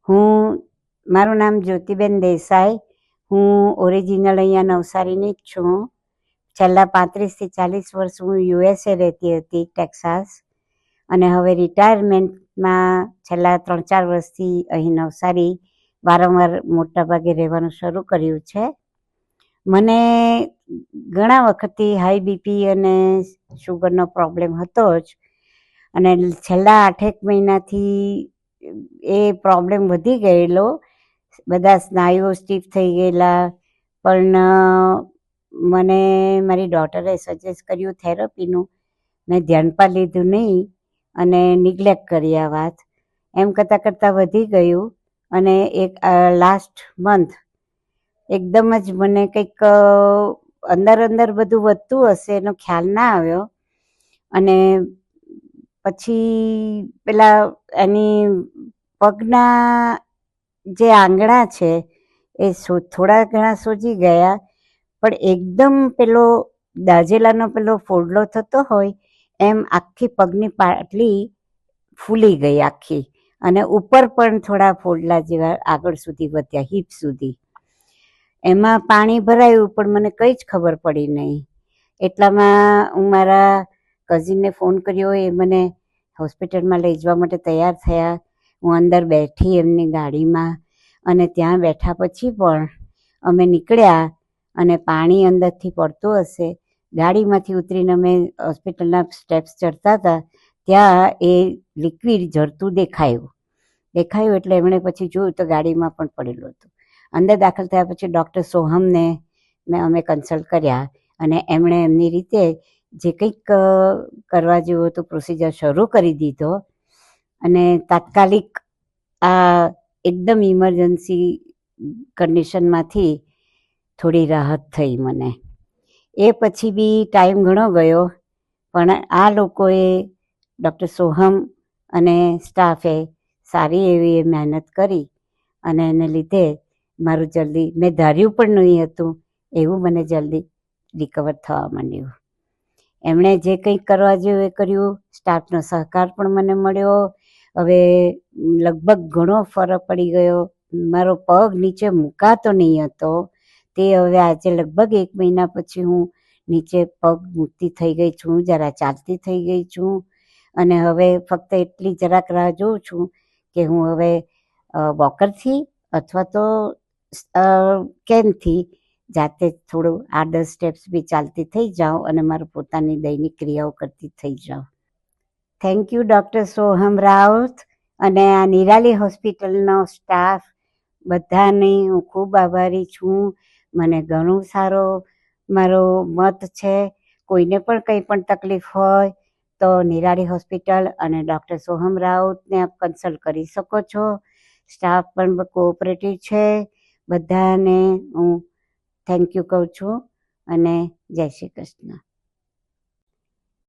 હું મારું નામ જ્યોતિબેન દેસાઈ. હું ઓરિજિનલ અહીંયા નવસારીની જ છું. છેલ્લા 35 થી 40 વર્ષ હું USA રહેતી હતી, ટેક્સાસ, અને હવે રિટાયરમેન્ટમાં છેલ્લા 3-4 વર્ષથી અહીં નવસારી વારંવાર મોટાભાગે રહેવાનું શરૂ કર્યું છે. મને ઘણા વખતથી હાઈ બીપી અને શુગરનો પ્રોબ્લેમ હતો જ, અને છેલ્લા 8-1 મહિનાથી એ પ્રોબ્લેમ વધી ગયેલો. બધા સ્નાયુઓ સ્ટીફ થઈ ગયેલા. પણ મને મારી ડોટરે સજેસ્ટ કર્યું થેરપીનું. મેં ધ્યાન પણ લીધું નહીં અને નિગ્લેક્ટ કરી આ વાત. એમ કરતાં વધી ગયું, અને એક લાસ્ટ મંથ એકદમ જ મને કંઈક અંદર બધું વધતું હશે એનો ખ્યાલ ના આવ્યો. અને પછી પેલા એની પગના જે આંગળા છે એ થોડા ઘણા સોજી ગયા, પણ એકદમ પેલો દાઝેલાનો પેલો ફોડલો થતો હોય એમ આખી પગની પાટલી ફૂલી ગઈ આખી, અને ઉપર પણ થોડા ફોડલા જેવા આગળ સુધી વધ્યા, હિપ સુધી. એમાં પાણી ભરાયું પણ મને કંઈ જ ખબર પડી નહીં. એટલામાં હું મારા કઝિનને ફોન કર્યો, એ મને હોસ્પિટલમાં લઈ જવા માટે તૈયાર થયા. હું અંદર બેઠી એમની ગાડીમાં, અને ત્યાં બેઠા પછી પણ અમે નીકળ્યા, અને પાણી અંદરથી પડતું હશે. ગાડીમાંથી ઉતરીને અમે હોસ્પિટલના સ્ટેપ્સ ચડતા હતા, ત્યાં એ લિક્વિડ ઝરતું દેખાયું. એટલે એમણે પછી જોયું તો ગાડીમાં પણ પડેલું હતું. અંદર દાખલ થયા પછી ડૉક્ટર સોહમને અમે કન્સલ્ટ કર્યા, અને એમણે એમની રીતે જે કંઈક કરવા જેવું હતું પ્રોસિજર શરૂ કરી દીધો, અને તાત્કાલિક આ એકદમ ઇમરજન્સી કન્ડિશનમાંથી થોડી રાહત થઈ મને. એ પછી બી ટાઈમ ઘણો ગયો, પણ આ લોકોએ, ડૉક્ટર સોહમ અને સ્ટાફે સારી એવી મહેનત કરી, અને એને લીધે મારું જલ્દી, મેં ધાર્યું પણ નહીં હતું એવું, મને જલ્દી રિકવર થવા માંડ્યું. એમણે જે કંઈક કરવા જેવું એ કર્યું. સ્ટાફનો સહકાર પણ મને મળ્યો. હવે લગભગ ઘણો ફરક પડી ગયો. મારો પગ નીચે મુકાતો નહીં હતો, તે હવે આજે લગભગ 1 મહિના પછી હું નીચે પગ મૂકતી થઈ ગઈ છું, જરા ચાલતી થઈ ગઈ છું. અને હવે ફક્ત એટલી જરાક રાહ જોઉં છું કે હું હવે વોકરથી અથવા તો કેનથી જાતે થોડું 8-10 સ્ટેપ્સ બી ચાલતી થઈ જાઉં, અને મારું પોતાની દૈનિક ક્રિયાઓ કરતી થઈ જાઉં. Thank you doctor Soham Raut અને આ નિરાલી હોસ્પિટલનો સ્ટાફ, બધાની હું ખૂબ આભારી છું. મને ઘણો સારો મારો મત છે. કોઈને પણ કંઈ પણ તકલીફ હોય તો નિરાલી હોસ્પિટલ અને ડૉક્ટર સોહમ રાઉતને આપ કન્સલ્ટ કરી શકો છો. સ્ટાફ પણ કોઓપરેટિવ છે. બધાને હું થેન્ક યુ કહું છું, અને જય શ્રી કૃષ્ણ.